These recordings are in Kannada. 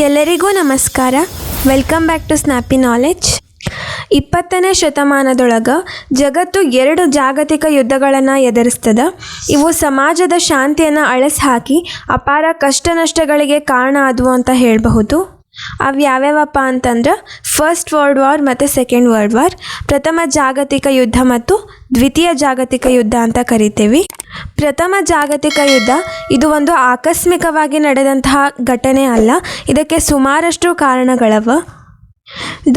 ಎಲ್ಲರಿಗೂ ನಮಸ್ಕಾರ. Welcome back to snappy knowledge. 20ನೇ ಶತಮಾನದೊಳಗೆ ಜಗತ್ತು 2 ಜಾಗತಿಕ ಯುದ್ಧಗಳನ್ನು ಎದುರಿಸ್ತದ. ಇವು ಸಮಾಜದ ಶಾಂತಿಯನ್ನು ಅಳಿಸಿ ಹಾಕಿ ಅಪಾರ ಕಷ್ಟ ನಷ್ಟಗಳಿಗೆ ಕಾರಣ ಆದವು ಅಂತ ಹೇಳಬಹುದು. ಅವು ಯಾವ್ಯಾವಪ್ಪ ಅಂತಂದ್ರೆ ಫಸ್ಟ್ ವರ್ಲ್ಡ್ ವಾರ್ ಮತ್ತು ಸೆಕೆಂಡ್ ವರ್ಲ್ಡ್ ವಾರ್, ಪ್ರಥಮ ಜಾಗತಿಕ ಯುದ್ಧ ಮತ್ತು ದ್ವಿತೀಯ ಜಾಗತಿಕ ಯುದ್ಧ ಅಂತ ಕರಿತೀವಿ. ಪ್ರಥಮ ಜಾಗತಿಕ ಯುದ್ಧ ಇದು ಒಂದು ಆಕಸ್ಮಿಕವಾಗಿ ನಡೆದಂತಹ ಘಟನೆ ಅಲ್ಲ. ಇದಕ್ಕೆ ಸುಮಾರಷ್ಟು ಕಾರಣಗಳವ.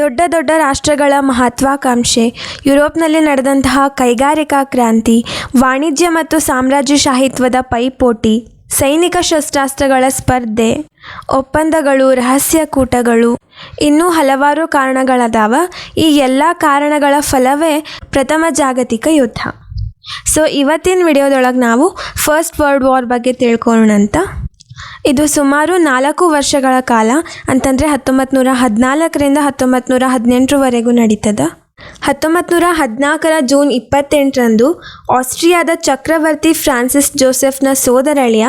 ದೊಡ್ಡ ದೊಡ್ಡ ರಾಷ್ಟ್ರಗಳ ಮಹತ್ವಾಕಾಂಕ್ಷೆ, ಯುರೋಪ್ನಲ್ಲಿ ನಡೆದಂತಹ ಕೈಗಾರಿಕಾ ಕ್ರಾಂತಿ, ವಾಣಿಜ್ಯ ಮತ್ತು ಸಾಮ್ರಾಜ್ಯಶಾಹಿತ್ವದ ಪೈಪೋಟಿ, ಸೈನಿಕ ಶಸ್ತ್ರಾಸ್ತ್ರಗಳ ಸ್ಪರ್ಧೆ, ಒಪ್ಪಂದಗಳು, ರಹಸ್ಯ ಕೂಟಗಳು, ಇನ್ನೂ ಹಲವಾರು ಕಾರಣಗಳದಾವ. ಈ ಎಲ್ಲ ಕಾರಣಗಳ ಫಲವೇ ಪ್ರಥಮ ಜಾಗತಿಕ ಯುದ್ಧ. ಸೊ ಇವತ್ತಿನ ವಿಡಿಯೋದೊಳಗೆ ನಾವು ಫಸ್ಟ್ ವರ್ಲ್ಡ್ ವಾರ್ ಬಗ್ಗೆ ತಿಳ್ಕೊಳ್ಳೋಣಂತ. ಇದು ಸುಮಾರು 4 ವರ್ಷಗಳ ಕಾಲ, ಅಂತಂದರೆ 1914ರಿಂದ 1918ವರೆಗೂ ನಡೀತದ. 1914 ಜೂನ್ 28ರಂದು ಆಸ್ಟ್ರಿಯಾದ ಚಕ್ರವರ್ತಿ ಫ್ರಾನ್ಸಿಸ್ ಜೋಸೆಫ್ನ ಸೋದರಳಿಯ,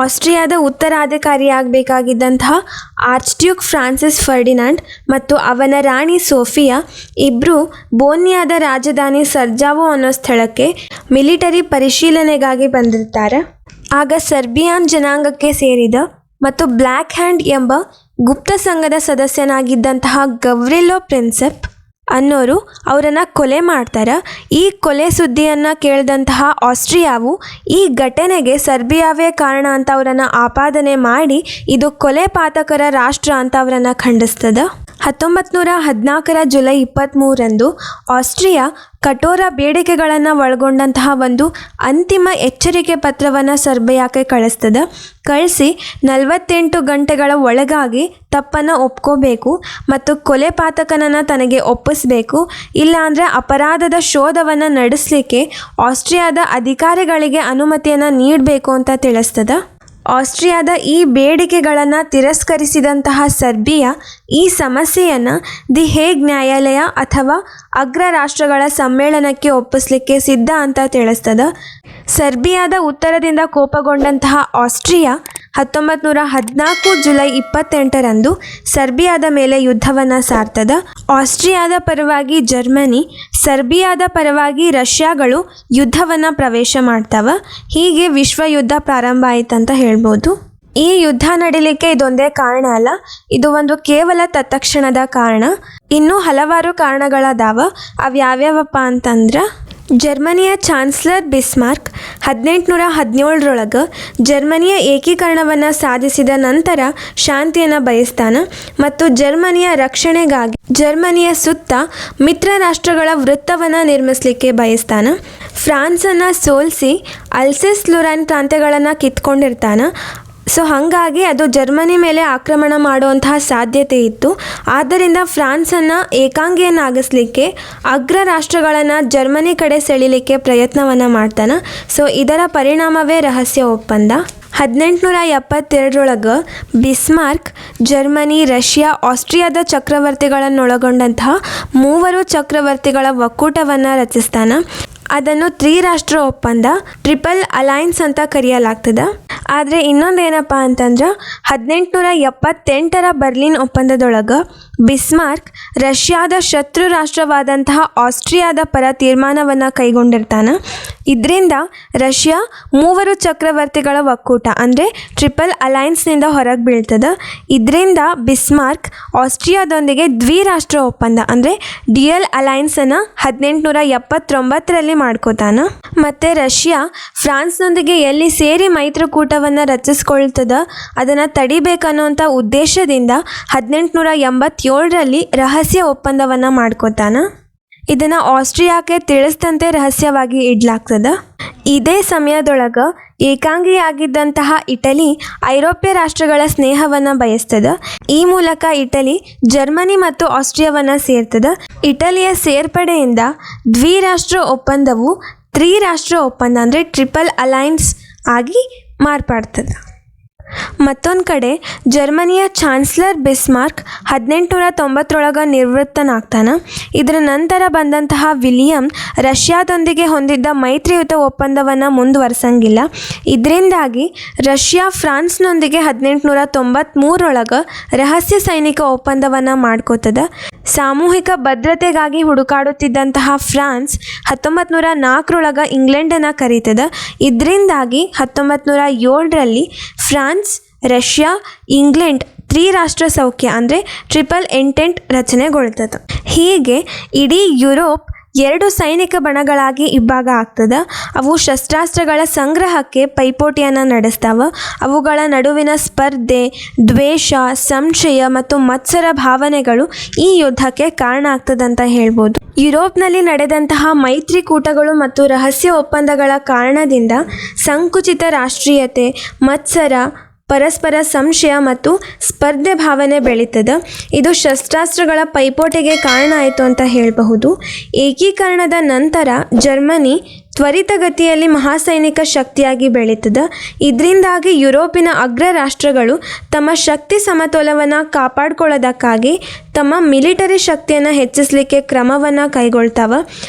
ಆಸ್ಟ್ರಿಯಾದ ಉತ್ತರಾಧಿಕಾರಿಯಾಗಬೇಕಾಗಿದ್ದಂತಹ ಆರ್ಚ್ಡ್ಯೂಕ್ ಫ್ರಾನ್ಸಿಸ್ ಫರ್ಡಿನಾಂಡ್ ಮತ್ತು ಅವನ ರಾಣಿ ಸೋಫಿಯಾ ಇಬ್ಬರು ಬೋನಿಯಾದ ರಾಜಧಾನಿ ಸರ್ಜಾವೋ ಅನ್ನೋ ಸ್ಥಳಕ್ಕೆ ಮಿಲಿಟರಿ ಪರಿಶೀಲನೆಗಾಗಿ ಬಂದಿರ್ತಾರೆ. ಆಗ ಸರ್ಬಿಯಾನ್ ಜನಾಂಗಕ್ಕೆ ಸೇರಿದ ಮತ್ತು ಬ್ಲ್ಯಾಕ್ ಹ್ಯಾಂಡ್ ಎಂಬ ಗುಪ್ತ ಸಂಘದ ಸದಸ್ಯನಾಗಿದ್ದಂತಹ ಗವ್ರಿಲೋ ಪ್ರಿನ್ಸೆಪ್ ಅನ್ನೋರು ಅವರನ್ನು ಕೊಲೆ ಮಾಡ್ತಾರೆ. ಈ ಕೊಲೆ ಸುದ್ದಿಯನ್ನು ಕೇಳಿದಂತಹ ಆಸ್ಟ್ರಿಯಾವು ಈ ಘಟನೆಗೆ ಸರ್ಬಿಯಾವೇ ಕಾರಣ ಅಂತ ಅವರನ್ನು ಆಪಾದನೆ ಮಾಡಿ ಇದು ಕೊಲೆ ಪಾತಕರ ರಾಷ್ಟ್ರ ಅಂತ ಅವರನ್ನು ಖಂಡಿಸ್ತದ. 1914 ಜುಲೈ 23ರಂದು ಆಸ್ಟ್ರಿಯಾ ಕಠೋರ ಬೇಡಿಕೆಗಳನ್ನು ಒಳಗೊಂಡಂತಹ ಒಂದು ಅಂತಿಮ ಎಚ್ಚರಿಕೆ ಪತ್ರವನ್ನು ಸರ್ಬಿಯಾಕ್ಕೆ ಕಳಿಸಿ 48 ಗಂಟೆಗಳ ಒಳಗಾಗಿ ತಪ್ಪನ್ನು ಒಪ್ಕೋಬೇಕು ಮತ್ತು ಕೊಲೆ ಪಾತಕನನ್ನು ತನಗೆ ಒಪ್ಪಿಸಬೇಕು, ಇಲ್ಲಾಂದರೆ ಅಪರಾಧದ ಶೋಧವನ್ನು ನಡೆಸಲಿಕ್ಕೆ ಆಸ್ಟ್ರಿಯಾದ ಅಧಿಕಾರಿಗಳಿಗೆ ಅನುಮತಿಯನ್ನು ನೀಡಬೇಕು ಅಂತ ತಿಳಿಸ್ತದ. ಆಸ್ಟ್ರಿಯಾದ ಈ ಬೇಡಿಕೆಗಳನ್ನು ತಿರಸ್ಕರಿಸಿದಂತಹ ಸರ್ಬಿಯಾ ಈ ಸಮಸ್ಯೆಯನ್ನು ದಿ ಹೇಗ್ ನ್ಯಾಯಾಲಯ ಅಥವಾ ಅಗ್ರ ರಾಷ್ಟ್ರಗಳ ಸಮ್ಮೇಳನಕ್ಕೆ ಒಪ್ಪಿಸಲಿಕ್ಕೆ ಸಿದ್ಧ ಅಂತ ತಿಳಿಸ್ತದ. ಸರ್ಬಿಯಾದ ಉತ್ತರದಿಂದ ಕೋಪಗೊಂಡಂತಹ ಆಸ್ಟ್ರಿಯಾ 1914 ಜುಲೈ 28ರಂದು ಸರ್ಬಿಯಾದ ಮೇಲೆ ಯುದ್ಧವನ್ನು ಸಾರ್ತದ. ಆಸ್ಟ್ರಿಯಾದ ಪರವಾಗಿ ಜರ್ಮನಿ, ಸರ್ಬಿಯಾದ ಪರವಾಗಿ ರಷ್ಯಾಗಳು ಯುದ್ಧವನ್ನು ಪ್ರವೇಶ ಮಾಡ್ತಾವ. ಹೀಗೆ ವಿಶ್ವ ಯುದ್ಧ ಪ್ರಾರಂಭ ಆಯ್ತಂತ ಹೇಳ್ಬೋದು. ಈ ಯುದ್ಧ ನಡೀಲಿಕ್ಕೆ ಇದೊಂದೇ ಕಾರಣ ಅಲ್ಲ, ಇದು ಒಂದು ಕೇವಲ ತತ್ಕ್ಷಣದ ಕಾರಣ. ಇನ್ನೂ ಹಲವಾರು ಕಾರಣಗಳದಾವ. ಅವು ಯಾವ್ಯಾವಪ್ಪ ಅಂತಂದ್ರೆ, ಜರ್ಮನಿಯ ಚಾನ್ಸ್ಲರ್ ಬಿಸ್ಮಾರ್ಕ್ 1817ರೊಳಗೆ ಜರ್ಮನಿಯ ಏಕೀಕರಣವನ್ನು ಸಾಧಿಸಿದ ನಂತರ ಶಾಂತಿಯನ್ನು ಬಯಸ್ತಾನೆ ಮತ್ತು ಜರ್ಮನಿಯ ರಕ್ಷಣೆಗಾಗಿ ಜರ್ಮನಿಯ ಸುತ್ತ ಮಿತ್ರ ರಾಷ್ಟ್ರಗಳ ವೃತ್ತವನ್ನು ನಿರ್ಮಿಸಲಿಕ್ಕೆ ಬಯಸ್ತಾನೆ. ಫ್ರಾನ್ಸನ್ನು ಸೋಲಿಸಿ ಅಲ್ಸೇಸ್ ಲೊರೈನ್ ಪ್ರಾಂತ್ಯಗಳನ್ನು ಕಿತ್ಕೊಂಡಿರ್ತಾನೆ. ಸೊ ಹಾಗಾಗಿ ಅದು ಜರ್ಮನಿ ಮೇಲೆ ಆಕ್ರಮಣ ಮಾಡುವಂತಹ ಸಾಧ್ಯತೆ ಇತ್ತು. ಆದ್ದರಿಂದ ಫ್ರಾನ್ಸನ್ನು ಏಕಾಂಗಿಯನ್ನಾಗಿಸಲಿಕ್ಕೆ ಅಗ್ರ ರಾಷ್ಟ್ರಗಳನ್ನು ಜರ್ಮನಿ ಕಡೆ ಸೆಳಿಲಿಕ್ಕೆ ಪ್ರಯತ್ನವನ್ನು ಮಾಡ್ತಾನೆ. ಸೊ ಇದರ ಪರಿಣಾಮವೇ ರಹಸ್ಯ ಒಪ್ಪಂದ. 1872ರೊಳಗೆ ಬಿಸ್ಮಾರ್ಕ್ ಜರ್ಮನಿ, ರಷ್ಯಾ, ಆಸ್ಟ್ರಿಯಾದ ಚಕ್ರವರ್ತಿಗಳನ್ನೊಳಗೊಂಡಂತಹ 3 ಚಕ್ರವರ್ತಿಗಳ ಒಕ್ಕೂಟವನ್ನು ರಚಿಸ್ತಾನೆ. ಅದನ್ನು ತ್ರಿರಾಷ್ಟ್ರ ಒಪ್ಪಂದ, ಟ್ರಿಪಲ್ ಅಲೈನ್ಸ್ ಅಂತ ಕರೆಯಲಾಗ್ತದೆ. ಆದರೆ ಇನ್ನೊಂದೇನಪ್ಪ ಅಂತಂದ್ರೆ 1878ರ ಬರ್ಲಿನ್ ಒಪ್ಪಂದದೊಳಗೆ ಬಿಸ್ಮಾರ್ಕ್ ರಷ್ಯಾದ ಶತ್ರು ರಾಷ್ಟ್ರವಾದಂತಹ ಆಸ್ಟ್ರಿಯಾದ ಪರ ತೀರ್ಮಾನವನ್ನು ಕೈಗೊಂಡಿರ್ತಾನೆ. ಇದರಿಂದ ರಷ್ಯಾ 3 ಚಕ್ರವರ್ತಿಗಳ ಒಕ್ಕೂಟ ಅಂದರೆ ಟ್ರಿಪಲ್ ಅಲೈನ್ಸ್ನಿಂದ ಹೊರಗೆ ಬೀಳ್ತದೆ. ಇದರಿಂದ ಬಿಸ್ಮಾರ್ಕ್ ಆಸ್ಟ್ರಿಯಾದೊಂದಿಗೆ ದ್ವಿರಾಷ್ಟ್ರ ಒಪ್ಪಂದ ಅಂದರೆ ಡ್ಯುಯಲ್ ಅಲೈನ್ಸನ್ನು 1879ರಲ್ಲಿ ಮಾಡ್ಕೋತಾನೆ. ಮತ್ತು ರಷ್ಯಾ ಫ್ರಾನ್ಸ್ನೊಂದಿಗೆ ಎಲ್ಲಿ ಸೇರಿ ಮೈತ್ರಿಕೂಟವನ್ನು ರಚಿಸ್ಕೊಳ್ತದ ಅದನ್ನು ತಡಿಬೇಕನ್ನೋಂಥ ಉದ್ದೇಶದಿಂದ 1887ರಲ್ಲಿ ರಹಸ್ಯ ಒಪ್ಪಂದವನ್ನು ಮಾಡ್ಕೋತಾನೆ. ಇದನ್ನು ಆಸ್ಟ್ರಿಯಾಕ್ಕೆ ತಿಳಿಸ್ದಂತೆ ರಹಸ್ಯವಾಗಿ ಇಡಲಾಗ್ತದೆ. ಇದೇ ಸಮಯದೊಳಗೆ ಏಕಾಂಗಿಯಾಗಿದ್ದಂತಹ ಇಟಲಿ ಐರೋಪ್ಯ ರಾಷ್ಟ್ರಗಳ ಸ್ನೇಹವನ್ನು ಬಯಸ್ತದೆ. ಈ ಮೂಲಕ ಇಟಲಿ ಜರ್ಮನಿ ಮತ್ತು ಆಸ್ಟ್ರಿಯಾವನ್ನು ಸೇರ್ತದೆ. ಇಟಲಿಯ ಸೇರ್ಪಡೆಯಿಂದ ದ್ವಿರಾಷ್ಟ್ರ ಒಪ್ಪಂದವು ತ್ರಿರಾಷ್ಟ್ರ ಒಪ್ಪಂದ ಅಂದರೆ ಟ್ರಿಪಲ್ ಅಲೈನ್ಸ್ ಆಗಿ ಮಾರ್ಪಾಡ್ತದೆ. ಮತ್ತೊಂದು ಕಡೆ ಜರ್ಮನಿಯ ಚಾನ್ಸ್ಲರ್ ಬಿಸ್ಮಾರ್ಕ್ 1890 ನಿವೃತ್ತನಾಗ್ತಾನೆ. ಇದರ ನಂತರ ಬಂದಂತಹ ವಿಲಿಯಂ ರಷ್ಯಾದೊಂದಿಗೆ ಹೊಂದಿದ್ದ ಮೈತ್ರಿಯುತ ಒಪ್ಪಂದವನ್ನು ಮುಂದುವರ್ಸಂಗಿಲ್ಲ. ಇದರಿಂದಾಗಿ ರಷ್ಯಾ ಫ್ರಾನ್ಸ್ನೊಂದಿಗೆ 1893 ರಹಸ್ಯ ಸೈನಿಕ ಒಪ್ಪಂದವನ್ನು ಮಾಡ್ಕೋತದ. ಸಾಮೂಹಿಕ ಭದ್ರತೆಗಾಗಿ ಹುಡುಕಾಡುತ್ತಿದ್ದಂತಹ ಫ್ರಾನ್ಸ್ 1904 ಇಂಗ್ಲೆಂಡನ್ನು ಕರೀತದ. ಇದರಿಂದಾಗಿ 1907 ಫ್ರಾನ್ಸ್, ರಷ್ಯಾ, ಇಂಗ್ಲೆಂಡ್ ತ್ರಿರಾಷ್ಟ್ರ ಸೌಖ್ಯ ಅಂದರೆ ಟ್ರಿಪಲ್ ಎಂಟೆಂಟ್ ರಚನೆಗೊಳ್ತದೆ. ಹೀಗೆ ಇಡೀ ಯುರೋಪ್ 2 ಸೈನಿಕ ಬಣಗಳಾಗಿ ಇಬ್ಬಾಗ ಆಗ್ತದೆ. ಅವು ಶಸ್ತ್ರಾಸ್ತ್ರಗಳ ಸಂಗ್ರಹಕ್ಕೆ ಪೈಪೋಟಿಯನ್ನು ನಡೆಸ್ತಾವ. ಅವುಗಳ ನಡುವಿನ ಸ್ಪರ್ಧೆ, ದ್ವೇಷ, ಸಂಶಯ ಮತ್ತು ಮತ್ಸರ ಭಾವನೆಗಳು ಈ ಯುದ್ಧಕ್ಕೆ ಕಾರಣ ಆಗ್ತದಂತ ಹೇಳ್ಬೋದು. ಯುರೋಪ್ನಲ್ಲಿ ನಡೆದಂತಹ ಮೈತ್ರಿಕೂಟಗಳು ಮತ್ತು ರಹಸ್ಯ ಒಪ್ಪಂದಗಳ ಕಾರಣದಿಂದ ಸಂಕುಚಿತ ರಾಷ್ಟ್ರೀಯತೆ, ಮತ್ಸರ, ಪರಸ್ಪರ ಸಂಶಯ ಮತ್ತು ಸ್ಪರ್ಧೆ ಭಾವನೆ ಬೆಳೀತದೆ. ಇದು ಶಸ್ತ್ರಾಸ್ತ್ರಗಳ ಪೈಪೋಟಿಗೆ ಕಾರಣ ಆಯಿತು ಅಂತ ಹೇಳಬಹುದು. ಏಕೀಕರಣದ ನಂತರ ಜರ್ಮನಿ ತ್ವರಿತಗತಿಯಲ್ಲಿ ಮಹಾಸೈನಿಕ ಶಕ್ತಿಯಾಗಿ ಬೆಳೀತದೆ. ಇದರಿಂದಾಗಿ ಯುರೋಪಿನ ಅಗ್ರ ರಾಷ್ಟ್ರಗಳು ತಮ್ಮ ಶಕ್ತಿ ಸಮತೋಲವನ್ನು ಕಾಪಾಡಿಕೊಳ್ಳೋದಕ್ಕಾಗಿ ತಮ್ಮ ಮಿಲಿಟರಿ ಶಕ್ತಿಯನ್ನು ಹೆಚ್ಚಿಸಲಿಕ್ಕೆ ಕ್ರಮವನ್ನು ಕೈಗೊಳ್ತಾವೆ.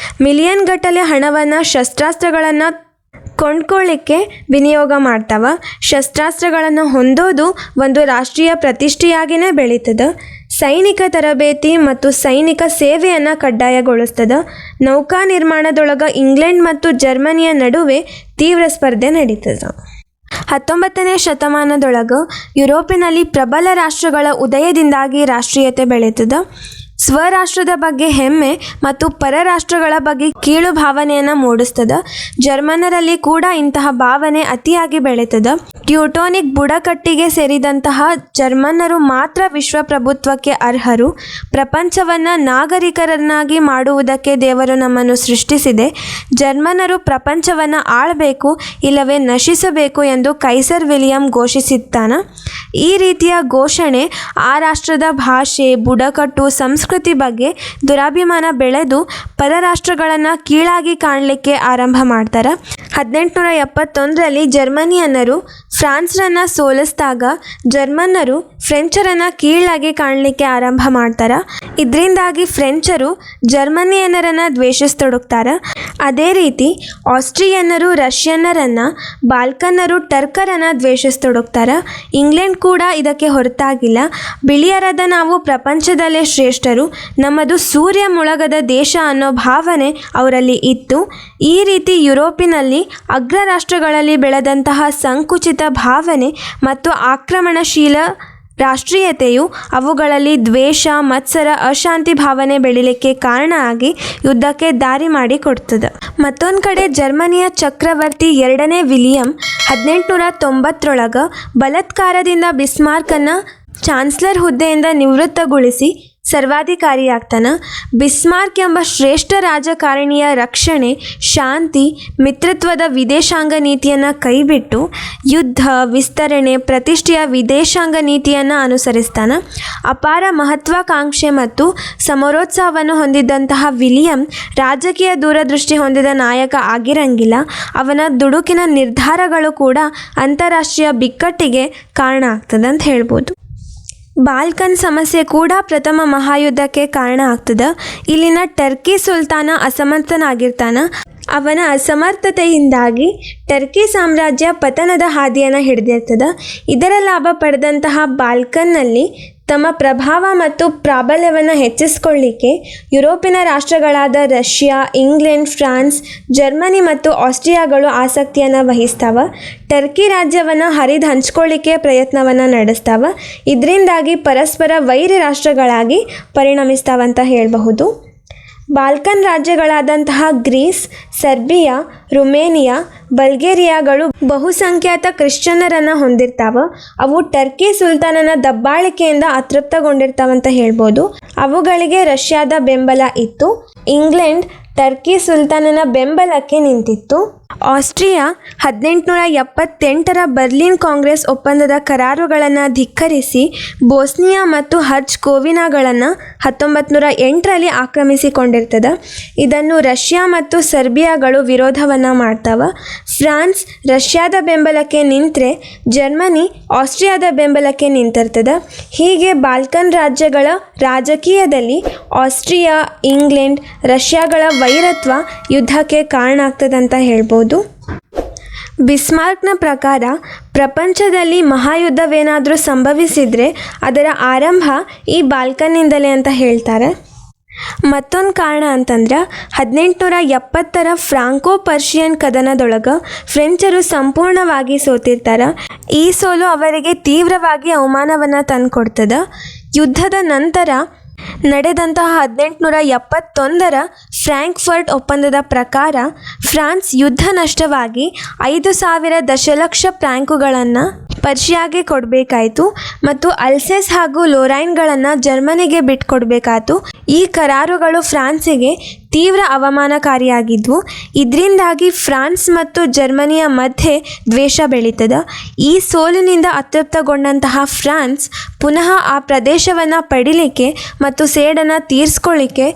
ಮಿಲಿಯನ್ ಗಟ್ಟಲೆ ಹಣವನ್ನು ಶಸ್ತ್ರಾಸ್ತ್ರಗಳನ್ನು ಕೊಂಡ್ಕೊಳ್ಳಿಕ್ಕೆ ವಿನಿಯೋಗ ಮಾಡ್ತಾವ. ಶಸ್ತ್ರಾಸ್ತ್ರಗಳನ್ನು ಹೊಂದೋದು ಒಂದು ರಾಷ್ಟ್ರೀಯ ಪ್ರತಿಷ್ಠೆಯಾಗಿಯೇ ಬೆಳೀತದೆ. ಸೈನಿಕ ತರಬೇತಿ ಮತ್ತು ಸೈನಿಕ ಸೇವೆಯನ್ನು ಕಡ್ಡಾಯಗೊಳಿಸ್ತದೆ. ನೌಕಾ ನಿರ್ಮಾಣದೊಳಗೆ ಇಂಗ್ಲೆಂಡ್ ಮತ್ತು ಜರ್ಮನಿಯ ನಡುವೆ ತೀವ್ರ ಸ್ಪರ್ಧೆ ನಡೀತದೆ. 19ನೇ ಶತಮಾನದೊಳಗೆ ಯುರೋಪಿನಲ್ಲಿ ಪ್ರಬಲ ರಾಷ್ಟ್ರಗಳ ಉದಯದಿಂದಾಗಿ ರಾಷ್ಟ್ರೀಯತೆ ಬೆಳೀತದೆ. ಸ್ವರಾಷ್ಟ್ರದ ಬಗ್ಗೆ ಹೆಮ್ಮೆ ಮತ್ತು ಪರರಾಷ್ಟ್ರಗಳ ಬಗ್ಗೆ ಕೀಳು ಭಾವನೆಯನ್ನು ಮೂಡಿಸ್ತದೆ. ಜರ್ಮನರಲ್ಲಿ ಕೂಡ ಇಂತಹ ಭಾವನೆ ಅತಿಯಾಗಿ ಬೆಳೀತದೆ. ಟ್ಯೂಟೋನಿಕ್ ಬುಡಕಟ್ಟಿಗೆ ಸೇರಿದಂತಹ ಜರ್ಮನ್ನರು ಮಾತ್ರ ವಿಶ್ವಪ್ರಭುತ್ವಕ್ಕೆ ಅರ್ಹರು. ಪ್ರಪಂಚವನ್ನು ನಾಗರಿಕರನ್ನಾಗಿ ಮಾಡುವುದಕ್ಕೆ ದೇವರು ನಮ್ಮನ್ನು ಸೃಷ್ಟಿಸಿದೆ. ಜರ್ಮನ್ನರು ಪ್ರಪಂಚವನ್ನು ಆಳಬೇಕು ಇಲ್ಲವೇ ನಶಿಸಬೇಕು ಎಂದು ಕೈಸರ್ ವಿಲಿಯಂ ಘೋಷಿಸಿದ್ದಾನೆ. ಈ ರೀತಿಯ ಘೋಷಣೆ ಆ ರಾಷ್ಟ್ರದ ಭಾಷೆ, ಬುಡಕಟ್ಟು, ಸಂಸ್ಕೃತಿ ಬಗ್ಗೆ ದುರಾಭಿಮಾನ ಬೆಳೆದು ಪರರಾಷ್ಟ್ರಗಳನ್ನು ಕೀಳಾಗಿ ಕಾಣಲಿಕ್ಕೆ ಆರಂಭ ಮಾಡ್ತಾರೆ. 1871 ಜರ್ಮನಿಯನ್ನರು ಫ್ರಾನ್ಸ್ರನ್ನು ಸೋಲಿಸಿದಾಗ ಜರ್ಮನ್ನರು ಫ್ರೆಂಚರನ್ನು ಕೀಳಾಗಿ ಕಾಣಲಿಕ್ಕೆ ಆರಂಭ ಮಾಡ್ತಾರೆ. ಇದರಿಂದಾಗಿ ಫ್ರೆಂಚರು ಜರ್ಮನಿಯನ್ನರನ್ನು ದ್ವೇಷಿಸತೊಡಗ್ತಾರೆ. ಅದೇ ರೀತಿ ಆಸ್ಟ್ರಿಯನ್ನರು ರಷ್ಯನ್ನರನ್ನು, ಬಾಲ್ಕನ್ನರು ಟರ್ಕರನ್ನು ದ್ವೇಷಿಸತೊಡಗ್ತಾರೆ. ಇಂಗ್ಲೆಂಡ್ ಕೂಡ ಇದಕ್ಕೆ ಹೊರತಾಗಿಲ್ಲ. ಬಿಳಿಯರಾದ ನಾವು ಪ್ರಪಂಚದಲ್ಲೇ ಶ್ರೇಷ್ಠರು, ನಮ್ಮದು ಸೂರ್ಯ ಮುಳುಗದ ದೇಶ ಅನ್ನೋ ಭಾವನೆ ಅವರಲ್ಲಿ ಇತ್ತು. ಈ ರೀತಿ ಯುರೋಪಿನಲ್ಲಿ ಅಗ್ರ ರಾಷ್ಟ್ರಗಳಲ್ಲಿ ಬೆಳೆದಂತಹ ಸಂಕುಚಿತ ಭಾವನೆ ಮತ್ತು ಆಕ್ರಮಣಶೀಲ ರಾಷ್ಟ್ರೀಯತೆಯು ಅವುಗಳಲ್ಲಿ ದ್ವೇಷ, ಮತ್ಸರ, ಅಶಾಂತಿ ಭಾವನೆ ಬೆಳೀಲಿಕ್ಕೆ ಕಾರಣ ಆಗಿ ಯುದ್ಧಕ್ಕೆ ದಾರಿ ಮಾಡಿಕೊಡ್ತದೆ. ಮತ್ತೊಂದು ಕಡೆ ಜರ್ಮನಿಯ ಚಕ್ರವರ್ತಿ 2ನೇ ವಿಲಿಯಂ 1890 ಬಲಾತ್ಕಾರದಿಂದ ಬಿಸ್ಮಾರ್ಕನ್ನು ಚಾನ್ಸ್ಲರ್ ಹುದ್ದೆಯಿಂದ ನಿವೃತ್ತಗೊಳಿಸಿ ಸರ್ವಾಧಿಕಾರಿಯಾಗ್ತಾನೆ. ಬಿಸ್ಮಾರ್ಕ್ ಎಂಬ ಶ್ರೇಷ್ಠ ರಾಜಕಾರಣಿಯ ರಕ್ಷಣೆ, ಶಾಂತಿ, ಮಿತ್ರತ್ವದ ವಿದೇಶಾಂಗ ನೀತಿಯನ್ನು ಕೈಬಿಟ್ಟು ಯುದ್ಧ, ವಿಸ್ತರಣೆ, ಪ್ರತಿಷ್ಠೆಯ ವಿದೇಶಾಂಗ ನೀತಿಯನ್ನು ಅನುಸರಿಸ್ತಾನೆ. ಅಪಾರ ಮಹತ್ವಾಕಾಂಕ್ಷೆ ಮತ್ತು ಸಮರೋತ್ಸಾಹವನ್ನು ಹೊಂದಿದ್ದಂತಹ ವಿಲಿಯಂ ರಾಜಕೀಯ ದೂರದೃಷ್ಟಿ ಹೊಂದಿದ ನಾಯಕ ಆಗಿರಂಗಿಲ್ಲ. ಅವನ ದುಡುಕಿನ ನಿರ್ಧಾರಗಳು ಕೂಡ ಅಂತಾರಾಷ್ಟ್ರೀಯ ಬಿಕ್ಕಟ್ಟಿಗೆ ಕಾರಣ ಆಗ್ತದೆ ಅಂತ ಹೇಳ್ಬೋದು. ಬಾಲ್ಕನ್ ಸಮಸ್ಯೆ ಕೂಡ ಪ್ರಥಮ ಮಹಾಯುದ್ಧಕ್ಕೆ ಕಾರಣ ಆಗ್ತದೆ. ಇಲ್ಲಿನ ಟರ್ಕಿ ಸುಲ್ತಾನ ಅಸಮರ್ಥನಾಗಿರ್ತಾನೆ. ಅವನ ಅಸಮರ್ಥತೆಯಿಂದಾಗಿ ಟರ್ಕಿ ಸಾಮ್ರಾಜ್ಯ ಪತನದ ಹಾದಿಯನ್ನು ಹಿಡಿದಿರ್ತದೆ. ಇದರ ಲಾಭ ಪಡೆದಂತಹ ಬಾಲ್ಕನ್ನಲ್ಲಿ ತಮ್ಮ ಪ್ರಭಾವ ಮತ್ತು ಪ್ರಾಬಲ್ಯವನ್ನು ಹೆಚ್ಚಿಸಿಕೊಳ್ಳಿಕ್ಕೆ ಯುರೋಪಿನ ರಾಷ್ಟ್ರಗಳಾದ ರಷ್ಯಾ, ಇಂಗ್ಲೆಂಡ್, ಫ್ರಾನ್ಸ್, ಜರ್ಮನಿ ಮತ್ತು ಆಸ್ಟ್ರಿಯಾಗಳು ಆಸಕ್ತಿಯನ್ನು ವಹಿಸ್ತಾವೆ. ಟರ್ಕಿ ರಾಜ್ಯವನ್ನು ಹರಿದು ಹಂಚ್ಕೊಳ್ಳಿಕ್ಕೆ ಪ್ರಯತ್ನವನ್ನು ನಡೆಸ್ತಾವೆ. ಇದರಿಂದಾಗಿ ಪರಸ್ಪರ ವೈರಿ ರಾಷ್ಟ್ರಗಳಾಗಿ ಪರಿಣಮಿಸ್ತಾವಂತ ಹೇಳಬಹುದು. ಬಾಲ್ಕನ್ ರಾಜ್ಯಗಳಾದಂತಹ ಗ್ರೀಸ್, ಸರ್ಬಿಯಾ, ರುಮೇನಿಯಾ, ಬಲ್ಗೇರಿಯಾಗಳು ಬಹುಸಂಖ್ಯಾತ ಕ್ರಿಶ್ಚಿಯನ್ನರನ್ನು ಹೊಂದಿರ್ತಾವೆ. ಅವು ಟರ್ಕಿ ಸುಲ್ತಾನನ ದಬ್ಬಾಳಿಕೆಯಿಂದ ಅತೃಪ್ತಗೊಂಡಿರ್ತಾವಂತ ಹೇಳ್ಬೋದು. ಅವುಗಳಿಗೆ ರಷ್ಯಾದ ಬೆಂಬಲ ಇತ್ತು. ಇಂಗ್ಲೆಂಡ್ ಟರ್ಕಿ ಸುಲ್ತಾನನ ಬೆಂಬಲಕ್ಕೆ ನಿಂತಿತ್ತು. ಆಸ್ಟ್ರಿಯಾ 1878ರ ಬರ್ಲಿನ್ ಕಾಂಗ್ರೆಸ್ ಒಪ್ಪಂದದ ಕರಾರುಗಳನ್ನು ಧಿಕ್ಕರಿಸಿ ಬೋಸ್ನಿಯಾ ಮತ್ತು ಹರ್ಜ್ಗೋವಿನಾಗಳನ್ನು 1908ರಲ್ಲಿ ಆಕ್ರಮಿಸಿಕೊಂಡಿರ್ತದೆ. ಇದನ್ನು ರಷ್ಯಾ ಮತ್ತು ಸರ್ಬಿಯಾಗಳು ವಿರೋಧವನ್ನು ಮಾಡ್ತಾವ. ಫ್ರಾನ್ಸ್ ರಷ್ಯಾದ ಬೆಂಬಲಕ್ಕೆ ನಿಂತರೆ ಜರ್ಮನಿ ಆಸ್ಟ್ರಿಯಾದ ಬೆಂಬಲಕ್ಕೆ ನಿಂತಿರ್ತದೆ. ಹೀಗೆ ಬಾಲ್ಕನ್ ರಾಜ್ಯಗಳ ರಾಜಕೀಯದಲ್ಲಿ ಆಸ್ಟ್ರಿಯಾ, ಇಂಗ್ಲೆಂಡ್, ರಷ್ಯಾಗಳ ವೈರತ್ವ ಯುದ್ಧಕ್ಕೆ ಕಾರಣ ಆಗ್ತದಂತ ಹೇಳ್ಬೋದು. ಬಿಸ್ಮಾರ್ಕ್ನ ಪ್ರಕಾರ ಪ್ರಪಂಚದಲ್ಲಿ ಮಹಾಯುದ್ಧವೇನಾದರೂ ಸಂಭವಿಸಿದರೆ ಅದರ ಆರಂಭ ಈ ಬಾಲ್ಕನ್ನಿಂದಲೇ ಅಂತ ಹೇಳ್ತಾರೆ. ಮತ್ತೊಂದು ಕಾರಣ ಅಂತಂದ್ರೆ 1870ರ ಫ್ರಾಂಕೋ ಪರ್ಷಿಯನ್ ಕದನದೊಳಗೆ ಫ್ರೆಂಚರು ಸಂಪೂರ್ಣವಾಗಿ ಸೋತಿರ್ತಾರೆ. ಈ ಸೋಲು ಅವರಿಗೆ ತೀವ್ರವಾಗಿ ಅವಮಾನವನ್ನು ತಂದುಕೊಡ್ತದೆ. ಯುದ್ಧದ ನಂತರ ನಡೆದಂತಹ 1871ರ ಫ್ರಾಂಕ್ಫರ್ಟ್ ಒಪ್ಪಂದದ ಪ್ರಕಾರ ಫ್ರಾನ್ಸ್ ಯುದ್ಧ ನಷ್ಟವಾಗಿ 5,000 ದಶಲಕ್ಷ ಫ್ರಾಂಕುಗಳನ್ನು ಪರ್ಷಿಯಾಗೆ ಕೊಡಬೇಕಾಯಿತು ಮತ್ತು ಅಲ್ಸೇಸ್ ಹಾಗೂ ಲೊರೈನ್ಗಳನ್ನು ಜರ್ಮನಿಗೆ ಬಿಟ್ಕೊಡ್ಬೇಕಾಯಿತು. ಈ ಕರಾರುಗಳು ಫ್ರಾನ್ಸಿಗೆ ತೀವ್ರ ಅವಮಾನಕಾರಿಯಾಗಿದ್ವು. ಇದರಿಂದಾಗಿ ಫ್ರಾನ್ಸ್ ಮತ್ತು ಜರ್ಮನಿಯ ಮಧ್ಯೆ ದ್ವೇಷ ಬೆಳೀತದೆ. ಈ ಸೋಲಿನಿಂದ ಅತೃಪ್ತಗೊಂಡಂತಹ ಫ್ರಾನ್ಸ್ ಪುನಃ ಆ ಪ್ರದೇಶವನ್ನು ಪಡಿಲಿಕ್ಕೆ ಮತ್ತು ಸೇಡನ್ನು ತೀರಿಸ್ಕೊಳ್ಳಿಕ್ಕೆ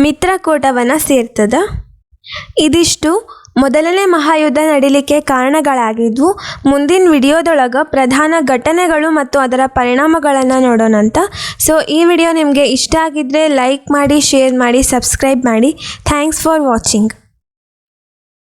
ಮಿತ್ರಕೂಟವನ್ನು ಸೇರ್ತದೆ. ಇದಿಷ್ಟು ಮೊದಲನೇ ಮಹಾಯುದ್ಧ ನಡೀಲಿಕ್ಕೆ ಕಾರಣಗಳಾಗಿದ್ವು. ಮುಂದಿನ ವಿಡಿಯೋದೊಳಗೆ ಪ್ರಧಾನ ಘಟನೆಗಳು ಮತ್ತು ಅದರ ಪರಿಣಾಮಗಳನ್ನು ನೋಡೋಣಂತ. ಸೊ ಈ ವಿಡಿಯೋ ನಿಮಗೆ ಇಷ್ಟ ಆಗಿದ್ದರೆ ಲೈಕ್ ಮಾಡಿ, ಶೇರ್ ಮಾಡಿ, ಸಬ್ಸ್ಕ್ರೈಬ್ ಮಾಡಿ. Thanks for watching.